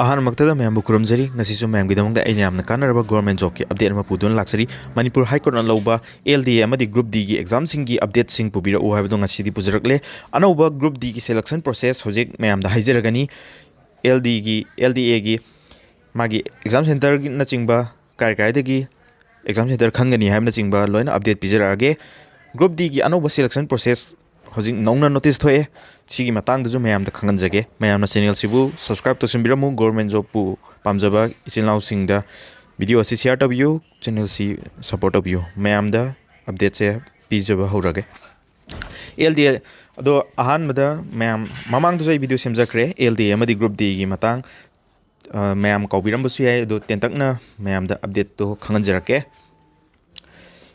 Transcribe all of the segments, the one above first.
ꯑꯍꯥꯟꯕꯃꯛꯇꯗ ꯃꯌꯥꯝꯕꯨ ꯈꯨꯔꯨꯝꯖꯔꯤ ꯉꯁꯤꯁꯨ ꯃꯌꯥꯝꯒꯤꯗꯃꯛꯇ ꯑꯩꯅ ꯌꯥꯝꯅ ꯀꯥꯟꯅꯔꯕ ꯒꯣꯔꯃꯦꯟꯠ ꯖꯣꯕꯀꯤ ꯑꯞꯗꯦꯠ ꯑꯃ ꯄꯨꯗꯨꯅ ꯂꯥꯛꯆꯔꯤ ꯃꯅꯤꯄꯨꯔ ꯍꯥꯏ ꯀꯣꯔꯠꯅ ꯂꯧꯕ LDA ꯑꯃꯗꯤ ꯒ꯭ꯔꯨꯞ Dꯒꯤ ꯑꯦꯛꯖꯥꯝꯁꯤꯡꯒꯤ ꯑꯞꯗꯦꯠꯁꯤꯡ ꯄꯨꯕꯤꯔꯛꯎ ꯍꯥꯏꯕꯗꯣ ꯉꯁꯤꯗꯤ ꯄꯨꯖꯔꯛꯂꯦ ꯑꯅꯧꯕ ꯒ꯭ꯔꯨꯞ Dꯒꯤ ꯁꯦꯂꯦꯛꯁꯟ ꯄ꯭ꯔꯣꯁꯦꯁ ꯍꯧꯖꯤꯛ ꯃꯌꯥꯝꯗ ꯍꯥꯏꯖꯔꯒꯅꯤ LDAꯒꯤ ꯃꯥꯒꯤ ꯑꯦꯛꯖꯥꯝ ꯁꯦꯟꯇꯔꯅꯆꯤꯡꯕ ꯀꯥꯏꯗꯒꯤ ꯑꯦꯛꯖꯥꯝ ꯁꯦꯟꯇꯔ ꯈꯟꯒꯅꯤ ꯍꯥꯏꯕꯅꯆꯤꯡꯕ ꯂꯣꯏꯅ ꯑꯞꯗꯦꯠ ꯄꯤꯖꯔꯛꯑꯒꯦ ꯒ꯭ꯔꯨꯞ Dꯒꯤ ꯑꯅꯧꯕ ꯁꯦꯂꯦꯛꯁꯟ ꯄ꯭ꯔꯣꯁꯦꯁ ꯍꯧꯖꯤꯛ ꯅꯧꯅ ꯅꯣꯇꯤꯁ ꯊꯣꯛꯑꯦ ꯁꯤꯒꯤ ꯃꯇꯥꯡꯗꯁꯨ ꯃꯌꯥꯝꯗ ꯈꯪꯍꯟꯖꯒꯦ ꯃꯌꯥꯝꯅ ꯆꯦꯅꯦꯜꯁꯤꯕꯨ ꯁꯕꯁꯀ꯭राꯏꯕ ꯇꯧꯁꯤꯟꯕꯤꯔꯝꯃꯨ ꯒꯣꯔꯃꯦꯟꯠ ꯖꯣꯕꯄꯨ ꯄꯥꯝꯖꯕ ꯏꯆꯤꯜ ꯏꯅꯥꯎꯁꯤꯡꯗ ꯚꯤꯗꯤꯑꯣ ꯑꯁꯤ ꯁꯦꯌꯔ ꯇꯧꯕꯤꯌꯨ ꯆꯦꯅꯦꯜꯁꯤ ꯁꯞꯄꯣꯔꯠ ꯇꯧꯕꯤꯌꯨ ꯃꯌꯥꯝꯗ ꯑꯞꯗꯦꯠꯁꯦ ꯄꯤꯖꯕ ꯍꯧꯔꯒꯦ LDA ꯑꯗꯣ ꯑꯍꯥꯟꯕꯗ ꯃꯌꯥꯝ ꯃꯃꯥꯡꯗꯁꯨ ꯑꯩ ꯚꯤꯗꯤꯑꯣ ꯁꯦꯝꯖꯈ꯭ꯔꯦ LDA ꯑꯃꯗꯤ ꯒ꯭ꯔꯨꯞ Dꯒꯤ ꯃꯇꯥꯡ ꯃꯌꯥꯝ ꯀꯥꯎꯕꯤꯔꯝꯕꯁꯨ ꯌꯥꯏ ꯑꯗꯣ ꯇꯦꯟꯇꯛꯅ ꯃꯌꯥꯝꯗ ꯑꯞꯗꯦꯠꯇꯣ ꯈꯪꯍꯟꯖꯔꯛꯀꯦ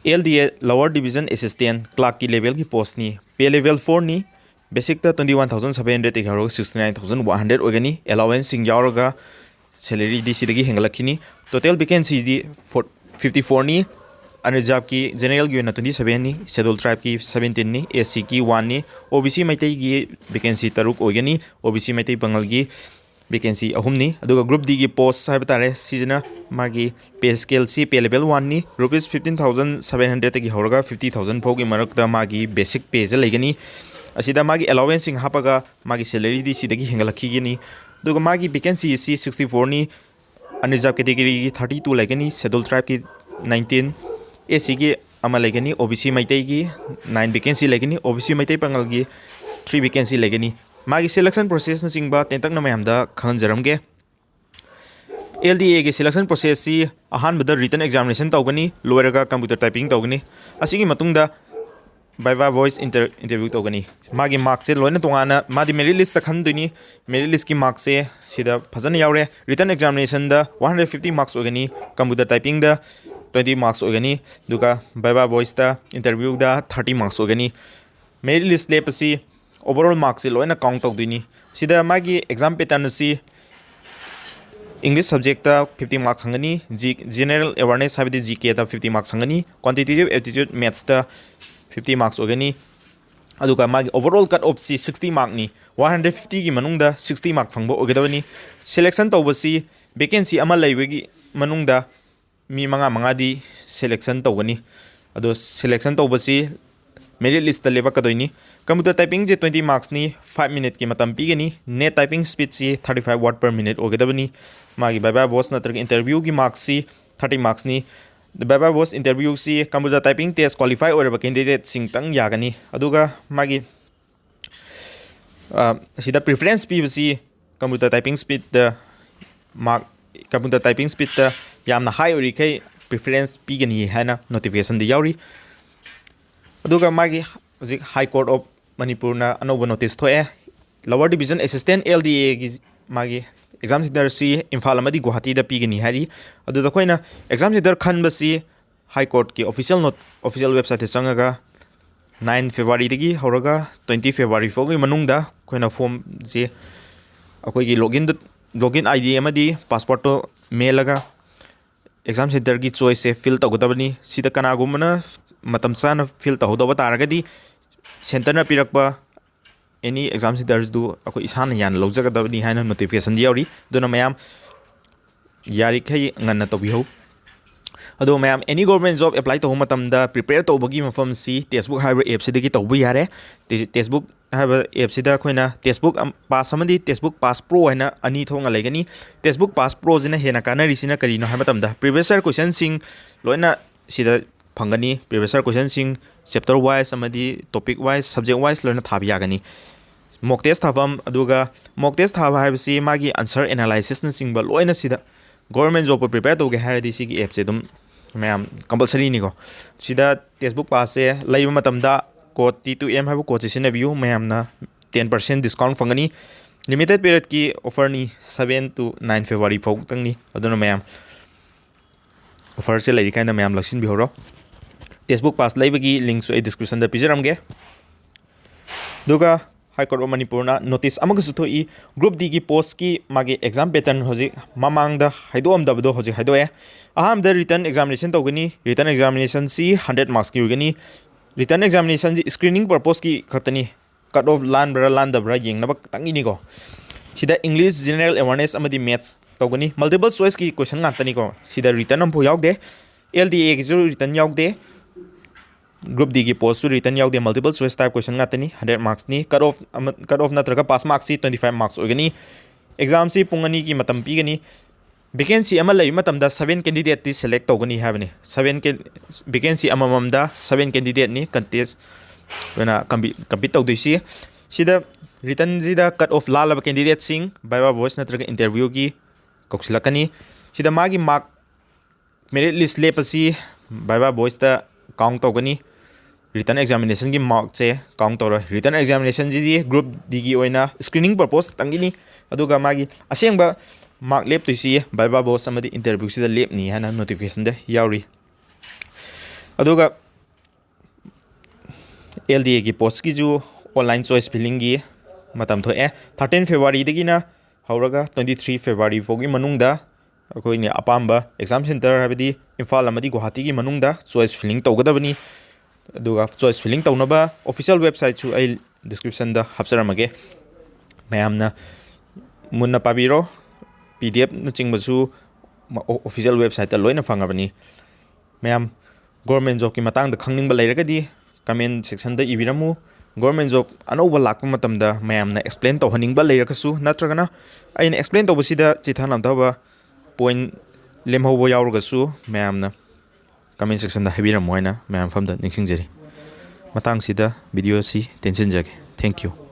LDA lower division assistant clerkकी लेवल की पोस्ट नी पे लेवल 4 नी बेसिक ता 21,700 ꯇꯒꯤ ꯍꯧꯔꯒ 69,100 ꯑꯣꯏꯒꯅꯤ allowance ꯁꯤꯡ ꯌꯥꯎꯔꯒ salary ꯗꯤ ꯁꯤꯗꯒꯤ ꯍꯦꯟꯒꯠꯂꯛꯈꯤꯅꯤ total vacancy ꯗꯤ 54 नी unreserved की general की 27 नी scheduled tribe की 17 नी SC की 1 नी OBC मैतई की vacancy 3 ओइगनी OBC मैतई पंगल की vacancy 3 नी अदुगा group D की post हाइब तारे सिजना मागी पे स्केल सी पे लेवल 1 नी रुपीस 15,700 तकी हौरगा 50,000 फौगी मरकदा मागी बेसिक पे जे लेगनी असिदा मागी allowance सिंग हापगा मागी salary दी सिदगी हेंगलखिगनी दुगा मागी vacancy सी 64 नी unreserved category की 32 लेगनी scheduled tribe की 19 SC की अमा लेगनी OBC मैतई की 9 vacancy लेगनी OBC मैतई पंगल की 3 vacancy लेगनी मागी selection process न सिंगबा तेंतकना मयामदा खंजरमगे LDA की selection process सी अहानबदा written examination तौगनी लोयरगा computer typing तौगनी असिगी मतुंगदा viva voice interview तौगनी मागी mark से लोयना तोंगाना मादी merit list ता खंदुनी merit list की mark से सिदा फजन यावरे written examination दा 150 marks ओगनी computer typing दा 20 marks ओगनी दुका viva voice दा interview दा 30 marks ओगनी merit list लेपसी overall marks से लोयना count तौदुनी सिदा मागी exam pattern सी English subject ता 50 marks हंगनी general awareness हाबिदि GK ता 50 marks हंगनी quantitative aptitude maths ता 50 marks ओगनी अदुगा मागी overall cut off सी 60 mark नी 150 की मनुंगदा 60 mark फंगबो ओगदबनी selection तौबसी vacancy अमा लैबगी मनुंगदा मी मंगा दी selection तौगनी अदो selection तौबसी merit list ता लेबकदोइनी computer typing जे 20 marks नी 5 minute की मतम पीगनी net typing speed सी 35 word per minute ओगदबनी मागी viva voice नत्रग interview की marks सी 30 marks नी viva voice interview सी computer typing test qualify ओरबा candidate सिंग तंग यागनी अदुगा मागी सिदा preference पीबसी computer typing speed द mark computer typing speed द यामना high ओरिखै preference पीगनी हैना notification द यावरी अदुगा मागी हजिक हाई कोर्ट ऑफ मणिपुर ना अनोबा नोटिस थोए लोअर डिवीजन असिस्टेंट LDA की मागी एग्जाम सेंटर सी इम्फाल अमदी गुवाहाटी दा पीगनी हारी अदुदा खोइना एग्जाम सेंटर खनबसी हाई कोर्ट की ऑफिशियल वेबसाइट चंगगा 9 फेब्रुआरी दगी हौरगा 20 फेब्रुआरी फोगी मनुंगदा खोइना फॉर्म जे अखोइगी लॉगिन आईडी अमदी पासपोर्ट तो मेलगा एग्जाम सेंटर की चॉइस से फिल तौगदबनी सिदा कनागुमना मतम चाना फिल तौदब तारगदी सेंटर ना पिरकबा एनी एग्जाम सेंटर्स दु अखो इसान यान लौजगदबनी हाइना नोटिफिकेशन यावरी दोना मयाम यारिखै ngana तौबिहौ अदो मयाम एनी गवर्नमेंट जॉब अप्लाई तौ मतमदा प्रिपेयर तौबगी मफम सी टेस्टबुक हाइबर एप सिदगी तौबु यारे टेस्टबुक हाइबर एप सिदा खोइना टेस्टबुक पास अमदी टेस्टबुक पास प्रो हाइना अनि थोंगा लेगनी टेस्टबुक पास प्रो जिना हेना कानरिसिना करिनो हाइबतमदा प्रीवियस ईयर क्वेश्चन सिंग लोइना सिदा फंगनी प्रीवियस ईयर क्वेश्चन सिंग चैप्टर वाइज अमदी टॉपिक वाइज सब्जेक्ट वाइज लोइना थाबि यागनी मॉक टेस्ट थाफम अदुगा मॉक टेस्ट थाबा हाइबसी मागी आंसर एनालिसिस न सिंगबा लोइना सिदा गवर्नमेंट जॉब प्रिपेयर तौगे हाइरदी सिगी एप से दुम मैम कंपलसरी निको सिदा टेस्टबुक पास से लैब मतमदा कोड T2M हाइब कोड से सिनबियु मैमना 10% डिस्काउंट फंगनी लिमिटेड पीरियड की ऑफर नी 7 to 9 फेब्रुआरी फौ तंगनी अदुना मैम ऑफर से लैरि काइना मैम लक्सिन बिहोरो टेस्टबुक पास लैबगी लिंक सो डिस्क्रिप्शन दा पिजरमगे दुगा हाई कोर्ट ऑफ मणिपुर ना नोटिस अमगसु थोई ग्रुप D की पोस्ट की मागे एग्जाम पैटर्न होजि ममांगदा हाइदोअमदबदो होजि हाइदोए अहामदा रिटर्न एग्जामिनेशन तौगनी रिटर्न एग्जामिनेशन सी 100 मार्क्स की होगनी रिटर्न एग्जामिनेशन जी स्क्रीनिंग पर्पस की खतनी कट ऑफ लान ब्रा येंगनब तंगिनी को Sida English general awareness amadi maths tawgani multiple choice ki question ngantani ko sida written am yaude LDA ki ju written yaude group D ki post su written yaude multiple choice type question ngantani 100 marks ni cut off natraga pass marks si 25 marks ogani exam si pungani ki matam pi gani vacancy ama lai matam da 7 candidate ti select tawgani habani 7 ke vacancy amamam da 7 candidate ni contest wena compete tawdisi sida written zida cut off lalaba candidate sing viva voice natraga interview ki koksilakani sida magi mark merit list lepasi viva voice ta count tawgani written examination ki mark che count tawra written examination ji group D gi oina screening purpose tangini aduga magi asengba mark lep tuisi viva voice amadi interview sida lepni hana notification da yauri aduga LDA ki post ki ju online choice filling gi matam thoe 13 February dagina hauraga 23 February fogi manungda akoi ni apamba exam center habidi Imphal amadi Guwahati gi manungda choice filling tawgadabani aduga choice filling tawnaba official website chu ai description da hapsaramage mayamna munna pabiro PDF na chingbasu official website ta loina fangabani mayam government job ki matang da khangning ba leiragadi comment section da ibiramu government job anova lakpa matamda mayamna explain to haning ba leirakasu natragana aina explain to basida chithanam da point lemhobo yauragasu mayamna comment section da habiramu aina mayam famda ningsingjari matang sida video si tension jage thank you